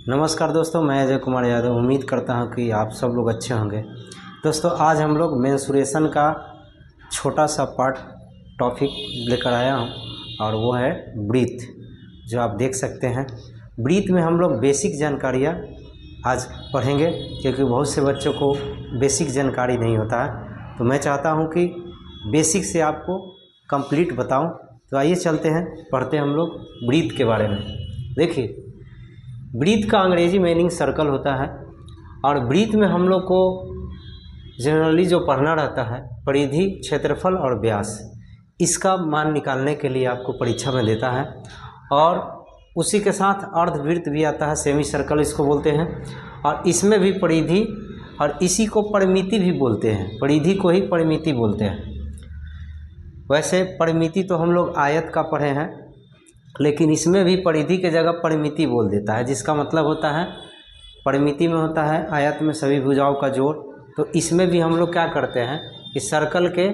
नमस्कार दोस्तों, मैं अजय कुमार यादव। उम्मीद करता हूं कि आप सब लोग अच्छे होंगे। दोस्तों, आज हम लोग मेंस्ट्रुएशन का छोटा सा पार्ट टॉपिक लेकर आया हूं और वो है ब्रीथ, जो आप देख सकते हैं। ब्रीथ में हम लोग बेसिक जानकारियां आज पढ़ेंगे, क्योंकि बहुत से बच्चों को बेसिक जानकारी नहीं होता है। तो मैं चाहता हूं कि बेसिक से आपको कंप्लीट बताऊं। तो आइए चलते हैं, पढ़ते हैं हम लोग ब्रीथ के बारे में। देखिए, ब्रीथ का अंग्रेजी मीनिंग सर्कल होता है और ब्रीथ में हम लोग को जनरली जो पढ़ना रहता है परिधि, क्षेत्रफल और व्यास, इसका मान निकालने के लिए आपको परीक्षा में देता है। और उसी के साथ अर्धवृत्त भी आता है, सेमी सर्कल इसको बोलते हैं। और इसमें भी परिधि, और इसी को परिमिति भी बोलते हैं। परिधि को ही परिमिति बोलते हैं। वैसे परिमिति तो हम लोग आयत का पढ़े हैं, लेकिन इसमें भी परिधि के जगह परिमिति बोल देता है, जिसका मतलब होता है परिमिति में होता है आयत में सभी भुजाओं का जोड़। तो इसमें भी हम लोग क्या करते हैं कि सर्कल के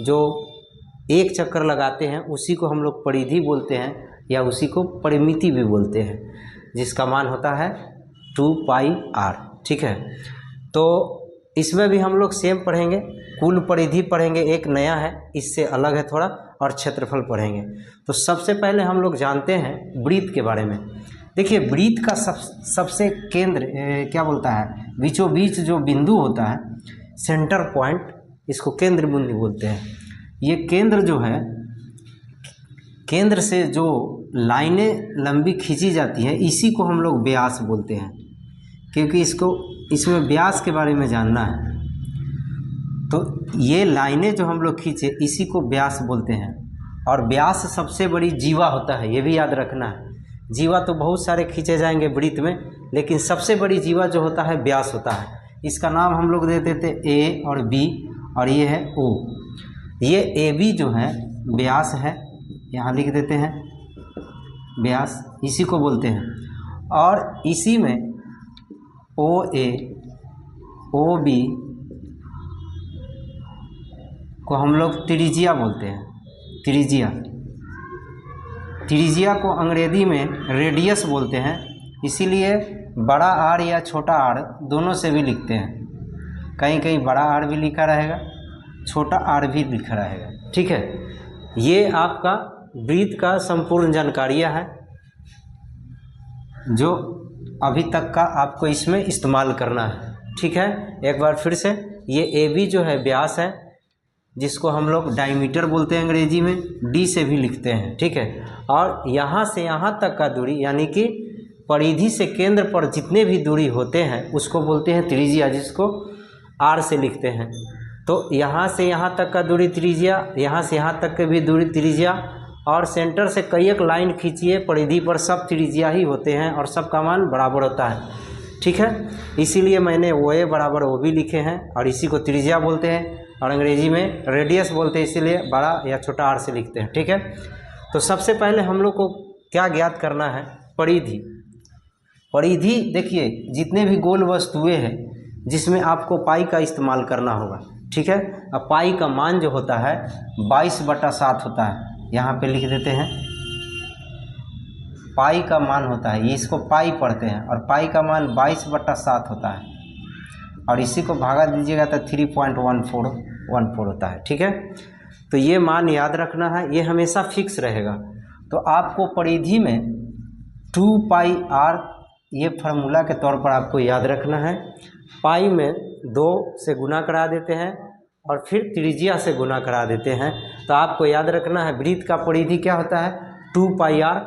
जो एक चक्कर लगाते हैं उसी को हम लोग परिधि बोलते हैं, या उसी को परिमिति भी बोलते हैं, जिसका मान होता है 2πr। ठीक है, तो इसमें भी हम लोग सेम पढ़ेंगे। कुल परिधि पढ़ेंगे, एक नया है, इससे अलग है थोड़ा, और क्षेत्रफल पढ़ेंगे। तो सबसे पहले हम लोग जानते हैं ब्रीथ के बारे में। देखिए, ब्रीथ का सबसे केंद्र क्या बोलता है, बीचों बीच जो बिंदु होता है, सेंटर पॉइंट, इसको केंद्र बिंदु बोलते हैं। ये केंद्र जो है, केंद्र से जो लाइनें लंबी खींची जाती हैं, इसी को हम लोग व्यास बोलते हैं, क्योंकि इसमें व्यास के बारे में जानना है। तो ये लाइनें जो हम लोग खींचे, इसी को व्यास बोलते हैं। और व्यास सबसे बड़ी जीवा होता है, ये भी याद रखना है। जीवा तो बहुत सारे खींचे जाएंगे ब्रीथ में, लेकिन सबसे बड़ी जीवा जो होता है व्यास होता है। इसका नाम हम लोग देते थे ए और बी, और ये है ओ। ये ए बी जो है व्यास है, यहाँ लिख देते हैं व्यास, इसी को बोलते हैं। और इसी में ओ ए ओ बी को हम लोग त्रिज्या बोलते हैं। त्रिज्या को अंग्रेजी में रेडियस बोलते हैं, इसीलिए बड़ा आर या छोटा आर दोनों से भी लिखते हैं। कहीं कहीं बड़ा आर भी लिखा रहेगा, छोटा आर भी लिखा रहेगा। ठीक है, ये आपका ब्रीथ का संपूर्ण जानकारियाँ है, जो अभी तक का आपको इसमें इस्तेमाल करना है। ठीक है, एक बार फिर से, ये ए बी जो है व्यास है, जिसको हम लोग डायमीटर बोलते हैं अंग्रेजी में, डी से भी लिखते हैं। ठीक है, और यहाँ से यहाँ तक का दूरी, यानी कि परिधि से केंद्र पर जितने भी दूरी होते हैं उसको बोलते हैं त्रिज्या, जिसको आर से लिखते हैं। तो यहाँ से यहाँ तक का दूरी त्रिज्या, यहाँ से यहाँ तक की भी दूरी त्रिज्या, और सेंटर से कई एक लाइन खींचिए परिधि पर, सब त्रिज्या ही होते हैं और सब का मान बराबर होता है। ठीक है, इसीलिए मैंने ओ ए बराबर ओ बी लिखे हैं, और इसी को त्रिज्या बोलते हैं, और अंग्रेजी में रेडियस बोलते हैं, इसीलिए बड़ा या छोटा आर से लिखते हैं। ठीक है, तो सबसे पहले हम लोग को क्या ज्ञात करना है, परिधि। परिधि देखिए, जितने भी गोल वस्तुएं हैं जिसमें आपको पाई का इस्तेमाल करना होगा। ठीक है, अब पाई का मान जो होता है 22/7 होता है, यहाँ पे लिख देते हैं। पाई का मान होता है, ये इसको पाई पढ़ते हैं, और पाई का मान 22/7 होता है, और इसी को भागा दीजिएगा तो 3.1414 होता है। ठीक है, तो ये मान याद रखना है, ये हमेशा फिक्स रहेगा। तो आपको परिधि में 2πr ये फार्मूला के तौर पर आपको याद रखना है। पाई में 2 से गुना करा देते हैं और फिर त्रिज्या से गुना करा देते हैं। तो आपको याद रखना है ब्रीथ का परिधि क्या होता है, 2πr,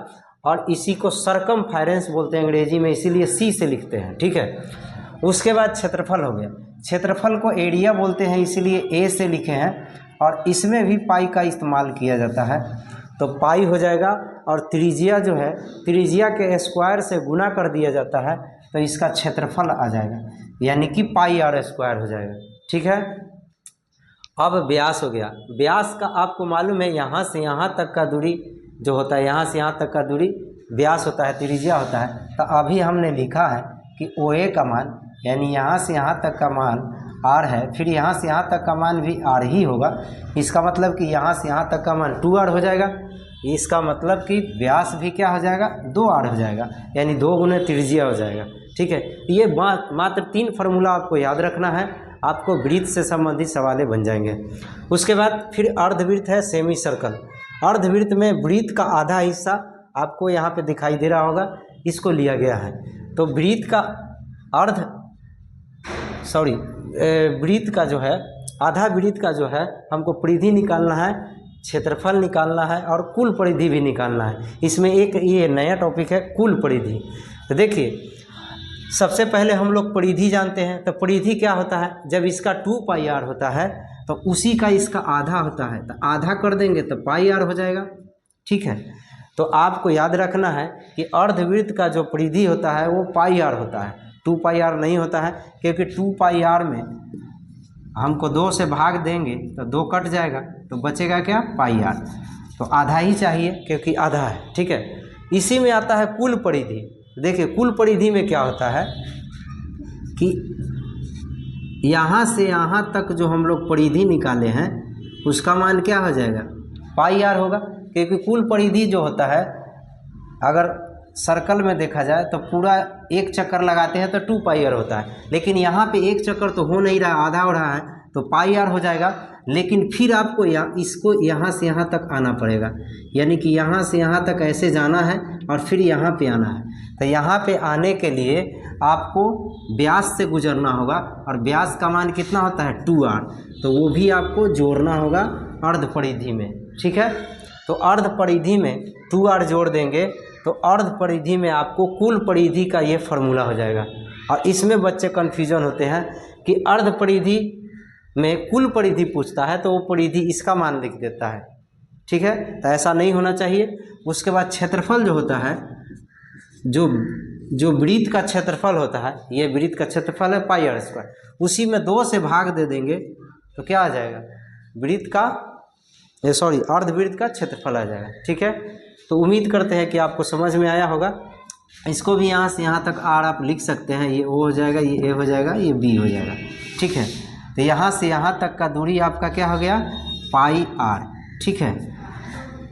और इसी को सरकमफेरेंस बोलते हैं अंग्रेजी में, इसीलिए सी से लिखते हैं। ठीक है, उसके बाद क्षेत्रफल हो गया। क्षेत्रफल को एरिया बोलते हैं, इसीलिए ए से लिखे हैं, और इसमें भी पाई का इस्तेमाल किया जाता है। तो पाई हो जाएगा, और त्रिज्या जो है, त्रिज्या के स्क्वायर से गुना कर दिया जाता है, तो इसका क्षेत्रफल आ जाएगा, यानी कि πr² हो जाएगा। ठीक है, अब व्यास हो गया। व्यास का आपको मालूम है, यहाँ से यहाँ तक का दूरी जो होता है, यहाँ से यहाँ तक का दूरी व्यास होता है, त्रिज्या होता है। तो अभी हमने लिखा है कि ओ ए का मान, यानी यहाँ से यहाँ तक का मान आर है, फिर यहाँ से यहाँ तक का मान भी आर ही होगा। इसका मतलब कि यहाँ से यहाँ तक का मान 2r हो जाएगा, इसका मतलब कि व्यास भी क्या हो जाएगा, 2r हो जाएगा, यानी 2 गुने त्रिज्या हो जाएगा। ठीक है, ये मात्र 3 फार्मूला आपको याद रखना है, आपको वृत्त से संबंधित सवालें बन जाएंगे। उसके बाद फिर अर्धवृत्त है, सेमी सर्कल। अर्धवृत्त में वृत्त का आधा हिस्सा आपको यहाँ पे दिखाई दे रहा होगा, इसको लिया गया है। तो वृत्त का वृत्त का जो है, आधा वृत्त का जो है हमको परिधि निकालना है, क्षेत्रफल निकालना है और कुल परिधि भी निकालना है। इसमें एक ये नया टॉपिक है, कुल परिधि। तो देखिए, सबसे पहले हम लोग परिधि जानते हैं। तो परिधि क्या होता है, जब इसका 2πr होता है तो उसी का इसका आधा होता है, तो आधा कर देंगे तो πr हो जाएगा। ठीक है, तो आपको याद रखना है कि अर्धवृत्त का जो परिधि होता है वो πr होता है, 2πr नहीं होता है, क्योंकि 2πr में हमको 2 से भाग देंगे तो 2 कट जाएगा, तो बचेगा क्या, πr। तो आधा ही चाहिए क्योंकि आधा है। ठीक है, इसी में आता है कुल परिधि। देखिए, कुल परिधि में क्या होता है कि यहाँ से यहाँ तक जो हम लोग परिधि निकाले हैं उसका मान क्या हो जाएगा, πr होगा, क्योंकि कुल परिधि जो होता है, अगर सर्कल में देखा जाए तो पूरा एक चक्कर लगाते हैं तो 2πr होता है, लेकिन यहाँ पे एक चक्कर तो हो नहीं रहा, आधा हो रहा है, तो πr हो जाएगा। लेकिन फिर आपको इसको यहाँ से यहाँ तक आना पड़ेगा, यानी कि यहाँ से यहाँ तक ऐसे जाना है और फिर यहाँ पे आना है। तो यहाँ पे आने के लिए आपको व्यास से गुजरना होगा, और व्यास का मान कितना होता है, 2r, तो वो भी आपको जोड़ना होगा अर्ध परिधि में। ठीक है, तो अर्ध परिधि में 2r जोड़ देंगे तो अर्ध परिधि में आपको कुल परिधि का ये फार्मूला हो जाएगा। और इसमें बच्चे कन्फ्यूजन होते हैं कि अर्ध परिधि में कुल परिधि पूछता है तो वो परिधि इसका मान लिख देता है। ठीक है, तो ऐसा नहीं होना चाहिए। उसके बाद क्षेत्रफल जो होता है, जो वृत्त का क्षेत्रफल होता है, ये वृत्त का क्षेत्रफल है πr², उसी में 2 से भाग दे देंगे तो क्या आ जाएगा, अर्धवृत्त का क्षेत्रफल आ जाएगा। ठीक है, तो उम्मीद करते हैं कि आपको समझ में आया होगा। इसको भी यहाँ से यहाँ तक r आप लिख सकते हैं, ये o हो जाएगा, ये a हो जाएगा, ये b हो जाएगा। ठीक है, तो यहाँ से यहाँ तक का दूरी आपका क्या हो गया, πr। ठीक है,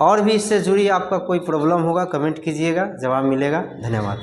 और भी इससे जुड़ी आपका कोई प्रॉब्लम होगा कमेंट कीजिएगा, जवाब मिलेगा। धन्यवाद।